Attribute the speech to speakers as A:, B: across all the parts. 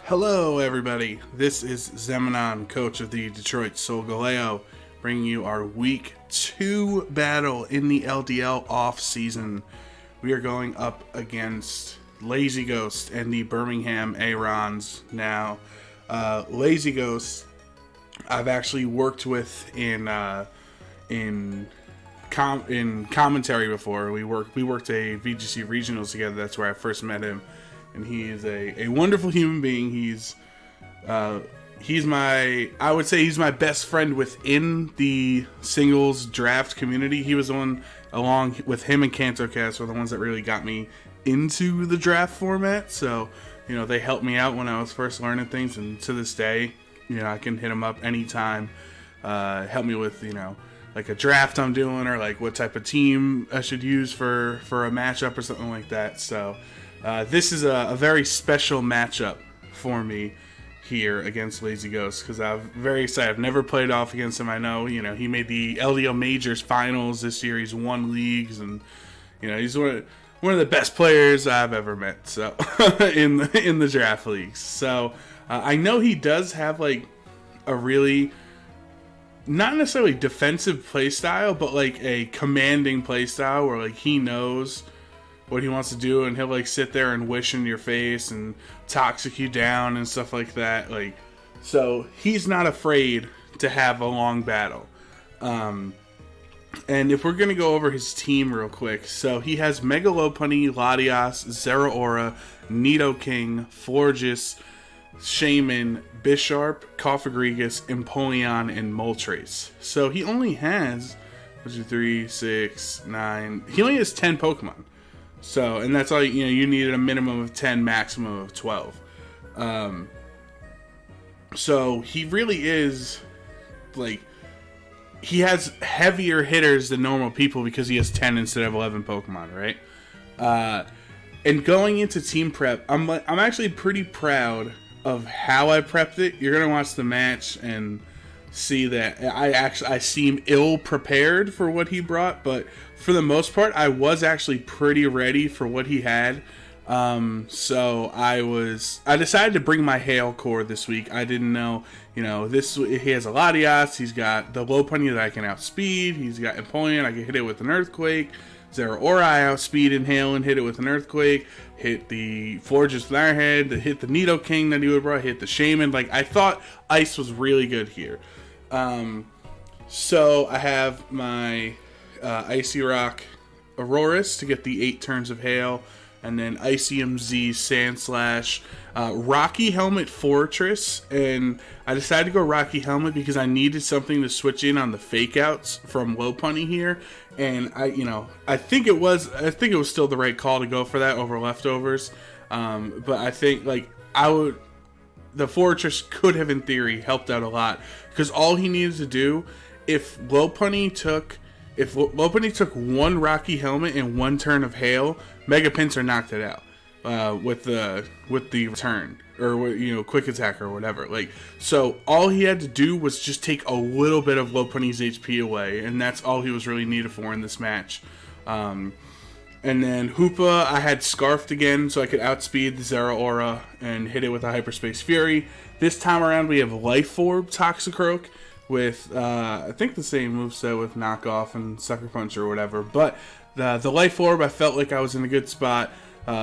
A: Hello, everybody. This is Zemanon, coach of the Detroit Solgaleo, bringing you our Week 2 battle in the LDL Off-season. We are going up against Lazy Ghost and the Birmingham Arons. Now, Lazy Ghost, I've actually worked with in commentary before. We worked a VGC regionals together. That's where I first met him. And he is a wonderful human being. He's my best friend within the singles draft community. He was the one, along with him and CantoCast, were the ones that really got me into the draft format. So, they helped me out when I was first learning things, and to this day, I can hit him up anytime. Help me with, like a draft I'm doing, or like what type of team I should use for a matchup or something like that. So, this is a very special matchup for me here against Lazy Ghost, because I'm very excited. I've never played off against him. I know, he made the LDL Majors finals this year. He's won leagues, and he's one of the best players I've ever met. So in the draft leagues. So I know he does have like a really, not necessarily defensive play style, but like a commanding play style where like he knows what he wants to do, and he'll like sit there and wish in your face and toxic you down and stuff like that. Like, so he's not afraid to have a long battle. And if we're gonna go over his team real quick, so he has Mega Lopunny, Latias, Zeraora, Nidoking, Florges, Shaman, Bisharp, Cofagrigus, Empoleon, and Moltres. So he only has 1, 2, 3, 6, 9. He only has 10 Pokemon. So, and that's all, you needed a minimum of 10, maximum of 12. So he really is, like, he has heavier hitters than normal people because he has 10 instead of 11 Pokemon, right? And going into team prep, I'm actually pretty proud of how I prepped it. You're going to watch the match and see that I seem ill prepared for what he brought, but for the most part I was actually pretty ready for what he had. So I decided to bring my Hail Core this week. I didn't know, he has a Latias, he's got the Lopunny that I can outspeed, he's got Empoleon, I can hit it with an Earthquake, Zeraora I outspeed and Hail and hit it with an Earthquake, hit the Florges with Iron Head, hit the Nidoking that he would brought, hit the Shaman. Like, I thought Ice was really good here. So I have my Icy Rock Aurorus to get the 8 turns of Hail, and then Icium Z Sandslash, Rocky Helmet Fortress, and I decided to go Rocky Helmet because I needed something to switch in on the fake outs from Lopunny here, and I think it was still the right call to go for that over Leftovers, but I think the Fortress could have, in theory, helped out a lot, because all he needed to do, if Lopunny took 1 Rocky Helmet and 1 turn of Hail, Mega Pinsir knocked it out with the return, or Quick Attack or whatever. Like, so all he had to do was just take a little bit of Lopunny's HP away, and that's all he was really needed for in this match. And then Hoopa, I had Scarfed again, so I could outspeed the Zeraora and hit it with a Hyperspace Fury. This time around, we have Life Orb Toxicroak with, I think the same moveset with Knockoff and Sucker Punch or whatever. But the Life Orb, I felt like I was in a good spot,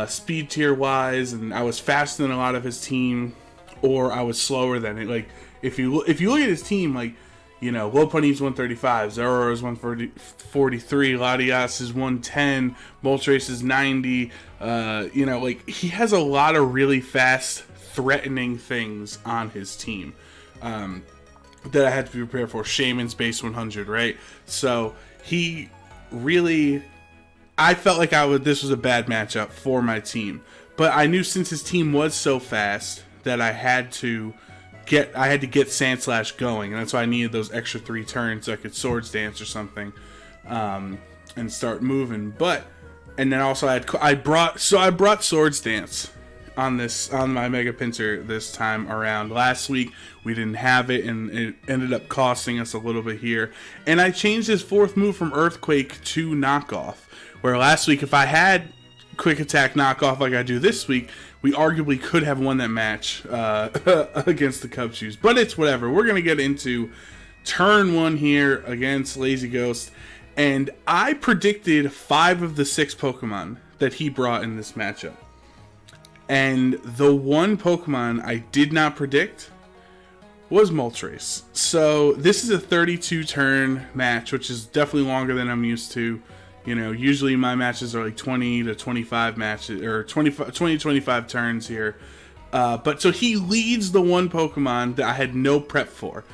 A: speed tier wise, and I was faster than a lot of his team, or I was slower than it. Like, if you look at his team, like, Lopunny's 135, Zeraora is 143, Latias is 110, Moltres is 90. He has a lot of really fast, threatening things on his team that I had to be prepared for. Shaman's base 100, right? So he really, I felt like this was a bad matchup for my team, but I knew since his team was so fast that I had to get Sandslash going, and that's why I needed those extra 3 turns so I could Swords Dance or something, and start moving. And then also I brought Swords Dance on my Mega Pinsir this time around. Last week we didn't have it, and it ended up costing us a little bit here. And I changed his 4th move from Earthquake to Knockoff, where last week if I had Quick Attack Knockoff like I do this week, we arguably could have won that match against the Cub Shoes. But it's whatever. We're going to get into turn 1 here against Lazy Ghost. And I predicted 5 of the 6 Pokemon that he brought in this matchup. And the one Pokemon I did not predict was Moltres. So this is a 32 turn match, which is definitely longer than I'm used to. You know, usually my matches are like 20 to 25 matches, or 20 to 25 turns here. But so he leads the one Pokemon that I had no prep for.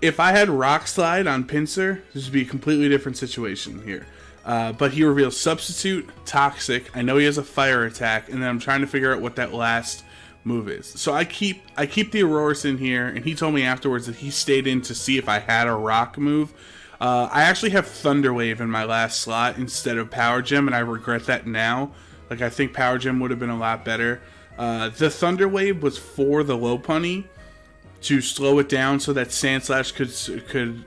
A: If I had Rock Slide on Pinsir, this would be a completely different situation here. But he reveals Substitute, Toxic. I know he has a Fire attack, and then I'm trying to figure out what that last move is. So I keep the Aurorus in here, and he told me afterwards that he stayed in to see if I had a Rock move. I actually have Thunder Wave in my last slot instead of Power Gem, and I regret that now. Like, I think Power Gem would have been a lot better. The Thunder Wave was for the Lopunny to slow it down so that Sandslash could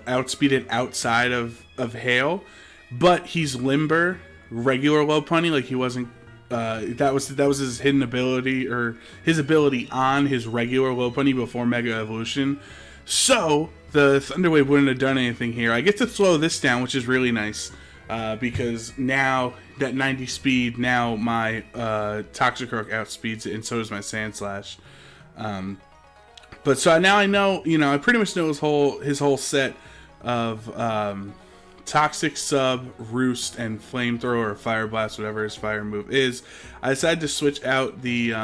A: outspeed it outside of Hail. But he's Limber, regular Lopunny, like he wasn't. That was his hidden ability, or his ability on his regular Lopunny before Mega Evolution. So the Thunder Wave wouldn't have done anything here. I get to slow this down, which is really nice, because now that 90 speed, now my Toxicroak outspeeds it, and so does my Sandslash. But so now I know, I pretty much know his whole set of Toxic, Sub, Roost, and Flamethrower, or Fire Blast, whatever his fire move is. I decided to switch out the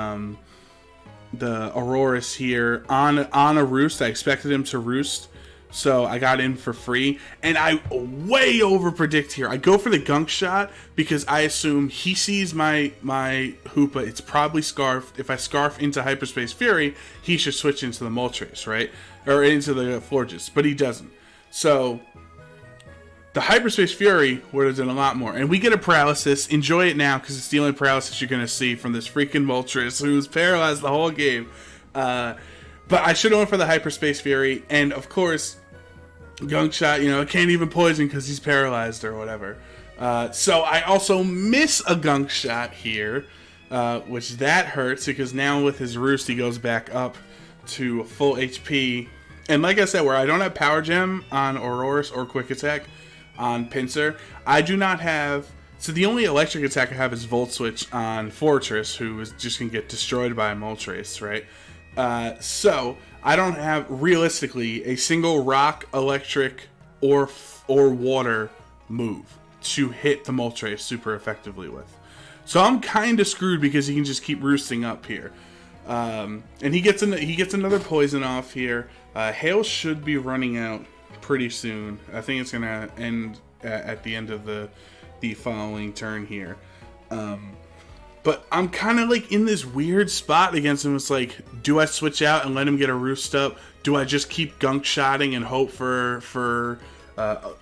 A: Aurorus here on a Roost. I expected him to Roost, so I got in for free. And I way over predict here. I go for the Gunk Shot because I assume he sees my Hoopa. It's probably Scarfed. If I Scarf into Hyperspace Fury, he should switch into the Moltres, right? Or into the Florges, but he doesn't. So the Hyperspace Fury would have done a lot more. And we get a Paralysis. Enjoy it now, because it's the only Paralysis you're going to see from this freaking Moltres, who's paralyzed the whole game. But I should have went for the Hyperspace Fury. And, of course, Gunk Shot, it can't even poison because he's paralyzed or whatever. So I also miss a Gunk Shot here, which that hurts, because now with his Roost, he goes back up to full HP. And like I said, where I don't have Power Gem on Aurorus or Quick Attack on Pinsir, I do not have. So the only electric attack I have is Volt Switch on Fortress, who is just gonna get destroyed by Moltres, right? So I don't have realistically a single rock, electric, or water move to hit the Moltres super effectively with. So I'm kind of screwed because he can just keep roosting up here. And he gets another poison off here. Hail should be running out pretty soon. I think it's gonna end at the end of the following turn here. But I'm kind of like in this weird spot against him. It's like, do I switch out and let him get a Roost up? Do I just keep Gunk Shotting and hope for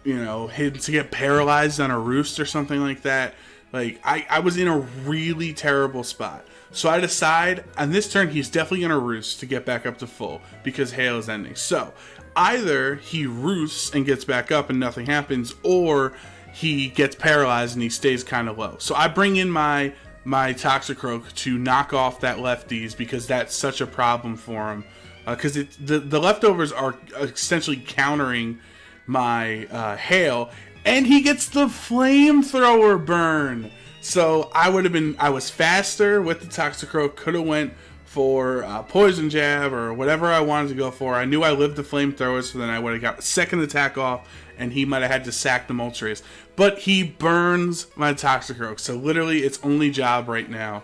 A: him to get paralyzed on a Roost or something like that? Like, I was in a really terrible spot. So I decide, on this turn, he's definitely going to Roost to get back up to full, because Hail is ending. So either he Roosts and gets back up and nothing happens, or he gets paralyzed and he stays kind of low. So I bring in my Toxicroak to knock off that lefties, because that's such a problem for him. Because the leftovers are essentially countering my Hail, and he gets the Flamethrower burn. So I was faster with the Toxicroak, could have went for Poison Jab or whatever I wanted to go for. I knew I lived the Flamethrower, so then I would have got a second attack off, and he might have had to sack the Moltres. But he burns my Toxicroak, so literally its only job right now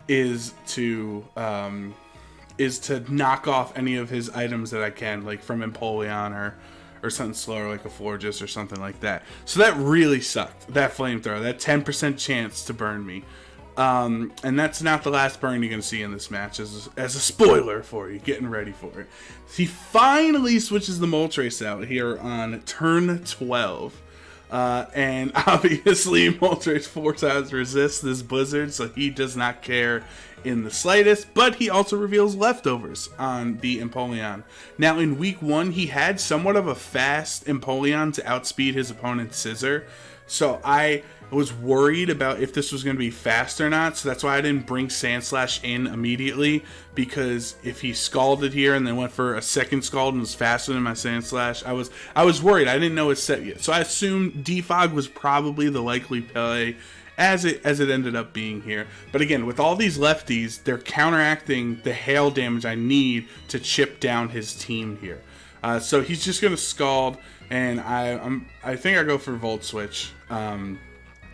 A: is to knock off any of his items that I can, like from Empoleon or something slower like a Florges or something like that. So that really sucked, that Flamethrower, that 10% chance to burn me. And that's not the last burn you're going to see in this match, as a spoiler for you, getting ready for it. He finally switches the Moltres out here on turn 12. And obviously Moltres 4 times resists this Blizzard, so he does not care in the slightest, but he also reveals Leftovers on the Empoleon. Now in week 1, he had somewhat of a fast Empoleon to outspeed his opponent's Scissor, So I was worried about if this was going to be fast or not, so that's why I didn't bring Sandslash in immediately, because if he scalded here and then went for a second scald and was faster than my Sandslash, I was worried. I didn't know his set yet. So I assumed Defog was probably the likely play, as it ended up being here. But again, with all these lefties, they're counteracting the hail damage I need to chip down his team here. So he's just going to scald, and I think I go for Volt Switch.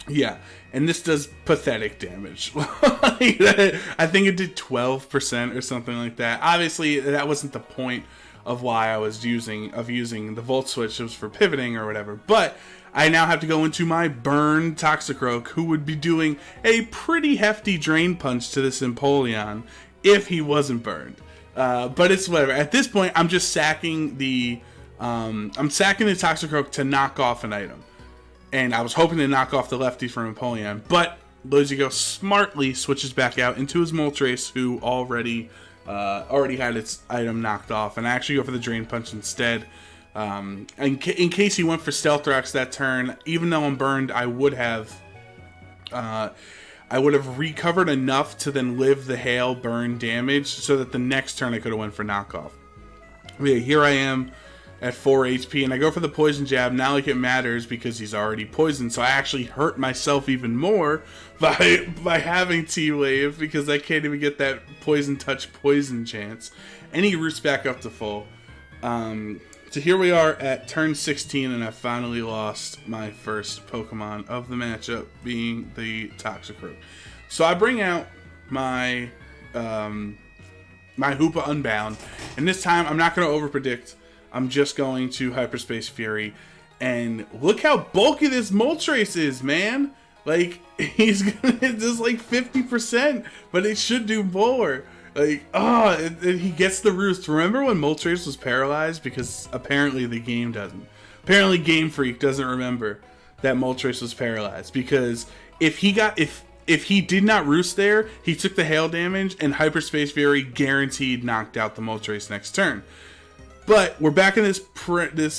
A: Yeah, and this does pathetic damage. I think it did 12% or something like that. Obviously, that wasn't the point of why I was using the Volt Switch. It was for pivoting or whatever. But I now have to go into my burn Toxicroak, who would be doing a pretty hefty Drain Punch to this Empoleon if he wasn't burned. But it's whatever. At this point, I'm just sacking the Toxicroak to knock off an item. And I was hoping to knock off the lefty from Empoleon, but Lozigo smartly switches back out into his Moltres, who already had its item knocked off, and I actually go for the Drain Punch instead. In case he went for Stealth Rocks that turn, even though I'm burned, I would have recovered enough to then live the hail burn damage, so that the next turn I could have went for knockoff. But yeah, here I am at 4 HP, and I go for the Poison Jab, not like it matters because he's already poisoned, so I actually hurt myself even more by having T-Wave, because I can't even get that Poison Touch poison chance. And he roots back up to full. So here we are at turn 16, and I finally lost my first Pokemon of the matchup, being the Toxicroak. So I bring out my Hoopa Unbound, and this time I'm not going to overpredict. I'm just going to Hyperspace Fury, and look how bulky this Moltres is, man. Like, he's gonna just like 50%, but it should do more. Like, he gets the roost. Remember when Moltres was paralyzed? Because apparently the game doesn't. Apparently Game Freak doesn't remember that Moltres was paralyzed, because if he did not roost there, he took the hail damage, and Hyperspace Fury guaranteed knocked out the Moltres next turn. But we're back in this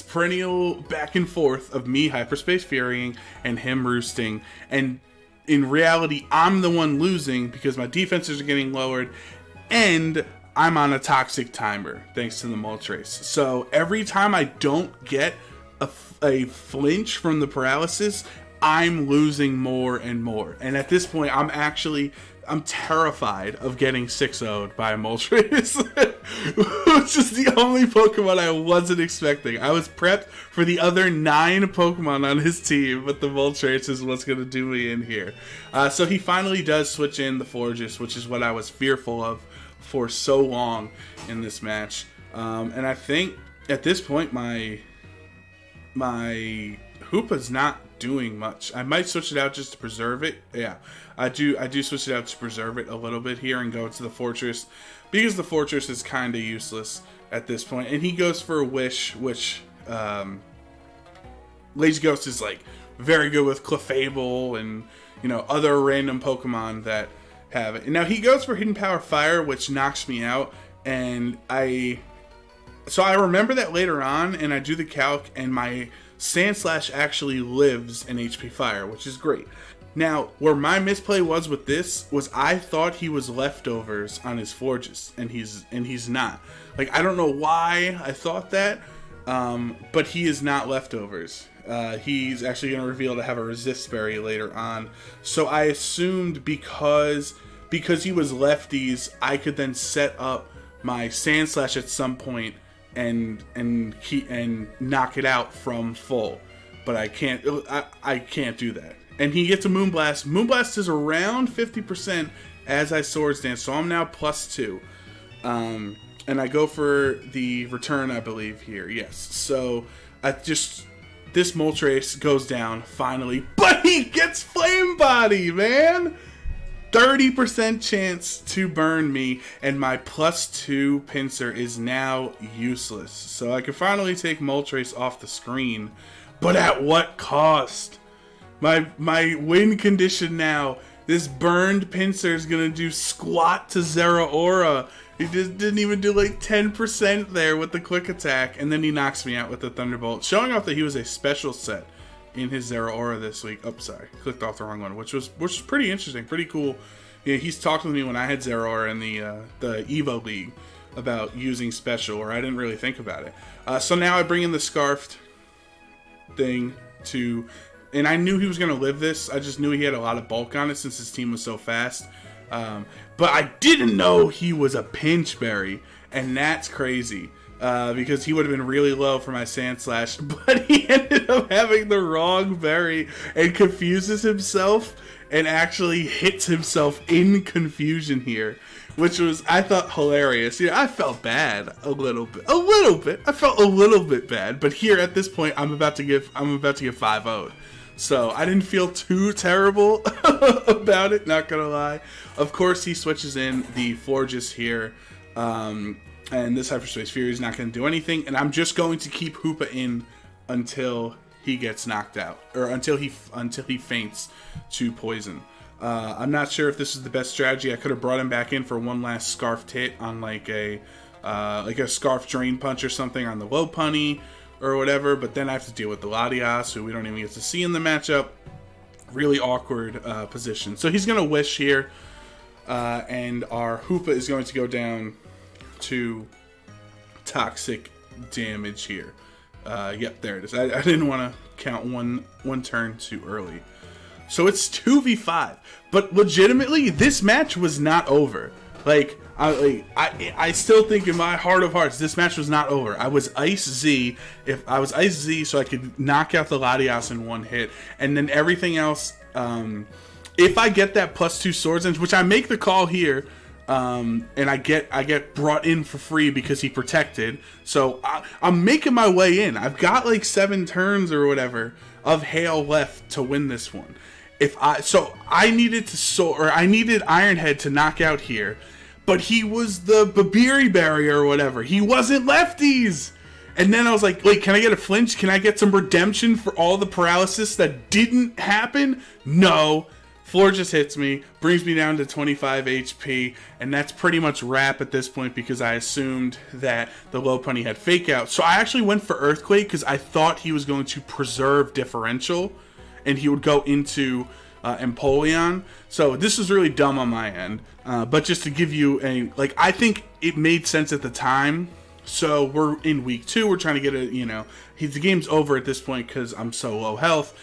A: perennial back and forth of me Hyperspace Furying and him roosting. And in reality, I'm the one losing because my defenses are getting lowered. And I'm on a toxic timer thanks to the Moltres. So every time I don't get a flinch from the paralysis, I'm losing more and more. And at this point, I'm terrified of getting 6-0'd by Moltres, which is the only Pokemon I wasn't expecting. I was prepped for the other 9 Pokemon on his team, but the Moltres is what's going to do me in here. So he finally does switch in the Florges, which is what I was fearful of for so long in this match. And I think at this point, my Hoopa's not doing much. I might switch it out just to preserve it. Yeah, I do switch it out to preserve it a little bit here and go to the Fortress, because the Fortress is kind of useless at this point. And he goes for a Wish, which Lazy Ghost is like very good with Clefable and, you know, other random Pokemon that have it. And now he goes for Hidden Power Fire, which knocks me out, and so I remember that later on, and I do the calc, and my Sandslash actually lives in HP Fire, which is great. Now, where my misplay was with this was I thought he was leftovers on his Forges, and he's not. Like, I don't know why I thought that, but he is not leftovers. He's actually going to reveal to have a Resist Berry later on. So I assumed because he was lefties, I could then set up my Sandslash at some point and knock it out from full, but I can't do that. And he gets a Moonblast. Moonblast is around 50% as I Swords Dance, so I'm now +2. And I go for the return, I believe, here. Yes. So this Moltres goes down finally, but he gets Flame Body, man. 30% chance to burn me, and my +2 Pinsir is now useless. So I can finally take Moltres off the screen, but at what cost? My win condition now, this burned Pinsir is going to do squat to Zeraora. He just didn't even do like 10% there with the quick attack, and then he knocks me out with the Thunderbolt, showing off that he was a special set in his Zeraora this week. Oh, sorry, clicked off the wrong one, which was pretty interesting, pretty cool. Yeah, he's talked with me when I had Zeraora in the Evo League about using special, or I didn't really think about it. So now I bring in the Scarfed thing and I knew he was going to live this. I just knew he had a lot of bulk on it since his team was so fast. But I didn't know he was a pinch berry, and that's crazy. Because he would have been really low for my Sand Slash, but he ended up having the wrong berry and confuses himself and actually hits himself in confusion here, which was, I thought, hilarious. I felt bad a little bit. I felt a little bit bad, but here at this point, I'm about to give 5-0'd. So I didn't feel too terrible about it, not gonna lie. Of course, he switches in the Florges here. And this Hyperspace Fury is not going to do anything, and I'm just going to keep Hoopa in until he gets knocked out, or until he faints to poison. I'm not sure if this is the best strategy. I could have brought him back in for one last Scarfed hit on like a Scarf Drain Punch or something on the Lopunny or whatever, but then I have to deal with the Latias, who we don't even get to see in the matchup. Really awkward position. So he's going to Wish here, and our Hoopa is going to go down to toxic damage here. Yep, there it is. I didn't want to count one turn too early. So it's 2v5. But legitimately, this match was not over. Like, I still think in my heart of hearts, this match was not over. I was Ice Z. If I was Ice Z, so I could knock out the Latias in one hit, and then everything else. If I get that +2 Swords Edge, which I make the call here. And I get brought in for free because he protected. So I'm making my way in. I've got like 7 turns or whatever of hail left to win this one. I needed Ironhead to knock out here, but he was the Babiri barrier or whatever. He wasn't lefties. And then I was like, wait, can I get a flinch? Can I get some redemption for all the paralysis that didn't happen? No. Floor just hits me, brings me down to 25 HP, and that's pretty much wrap at this point because I assumed that the Lopunny had Fake Out. So I actually went for Earthquake because I thought he was going to preserve differential, and he would go into Empoleon. So this is really dumb on my end, but just to give you I think it made sense at the time. So we're in week 2, we're trying to get the game's over at this point because I'm so low health.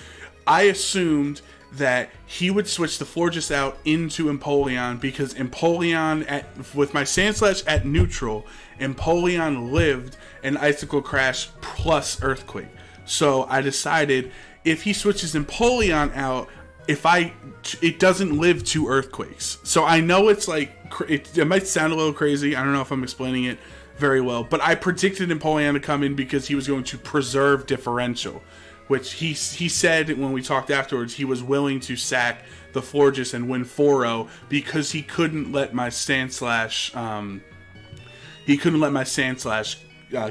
A: I assumed that he would switch the Florges out into Empoleon because Empoleon, with my Sand Slash at neutral, Empoleon lived an Icicle Crash plus Earthquake. So I decided if he switches Empoleon out, it doesn't live 2 Earthquakes. So I know it's like, it might sound a little crazy. I don't know if I'm explaining it very well, but I predicted Empoleon to come in because he was going to preserve differential. Which he said when we talked afterwards, he was willing to sack the Florges and win 4-0 because he couldn't let my Sand Slash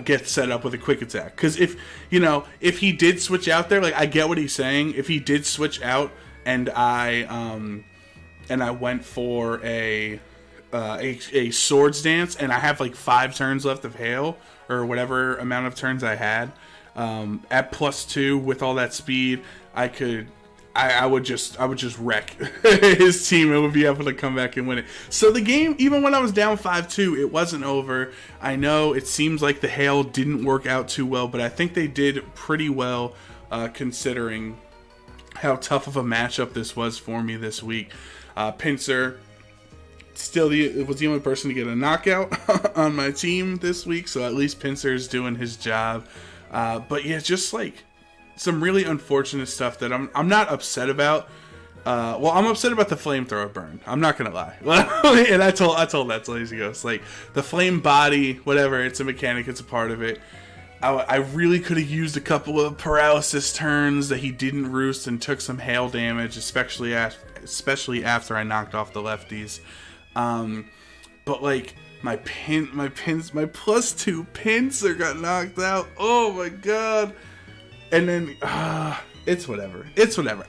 A: get set up with a quick attack. Because if he did switch out there, like I get what he's saying. If he did switch out and I went for a Swords Dance and I have like 5 turns left of Hail or whatever amount of turns I had. At +2 with all that speed, I would just wreck his team and would be able to come back and win it. So the game, even when I was down 5-2, it wasn't over. I know it seems like the hail didn't work out too well, but I think they did pretty well considering how tough of a matchup this was for me this week. Pinsir still was the only person to get a knockout on my team this week, so at least Pinsir's doing his job. But yeah, just like some really unfortunate stuff that I'm not upset about. Well, I'm upset about the flamethrower burn. I'm not gonna lie. And I told that to Lazy Ghost, like the flame body, whatever. It's a mechanic. It's a part of it. I really could have used a couple of paralysis turns that he didn't roost and took some hail damage, especially after I knocked off the lefties. But like. My +2 Pinsir got knocked out. Oh my god. And then, it's whatever.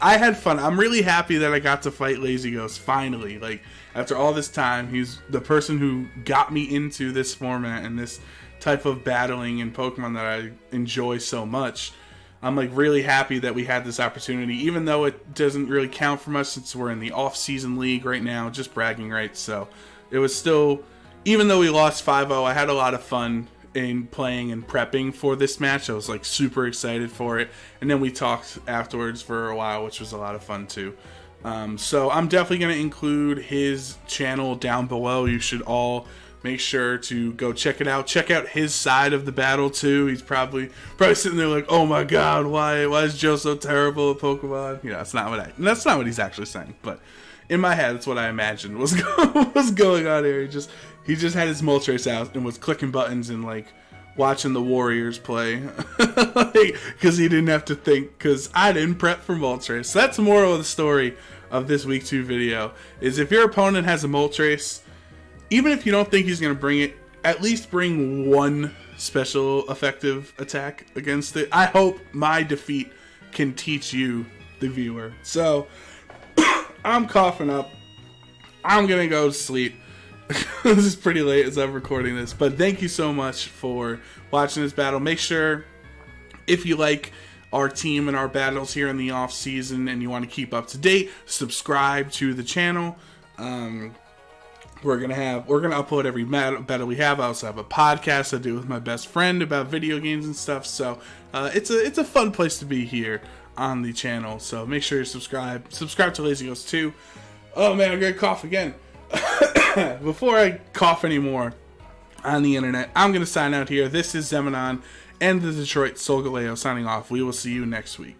A: I had fun. I'm really happy that I got to fight Lazy Ghost finally. Like, after all this time, he's the person who got me into this format and this type of battling in Pokemon that I enjoy so much. I'm like really happy that we had this opportunity, even though it doesn't really count for much since we're in the off-season league right now, just bragging rights. So it was still, even though we lost 5-0, I had a lot of fun in playing and prepping for this match. I was like super excited for it, and then we talked afterwards for a while, which was a lot of fun too. So I'm definitely going to include his channel down below. You should all make sure to go check it out. Check out his side of the battle too. He's probably sitting there like, oh my god, why is Joe so terrible at Pokemon? You know, that's not what he's actually saying, but in my head, that's what I imagined was going on here. He just had his Moltres out and was clicking buttons and like watching the Warriors play, because he didn't have to think. Because I didn't prep for Moltres. So that's the moral of the story of this week 2 video. Is if your opponent has a Moltres, even if you don't think he's gonna bring it, at least bring one special effective attack against it. I hope my defeat can teach you, the viewer. So I'm coughing up. I'm gonna go to sleep. This is pretty late as I'm recording this, but thank you so much for watching this battle. Make sure, if you like our team and our battles here in the off season and you want to keep up to date, subscribe to the channel. We're gonna upload every battle we have. I also have a podcast I do with my best friend about video games and stuff. So it's a fun place to be here on the channel. So make sure you subscribe to Lazy Ghost 2. Oh man, I'm gonna cough again. Before I cough anymore on the internet, I'm gonna sign out here. This is Zemanon and the Detroit Solgaleo signing off. We will see you next week.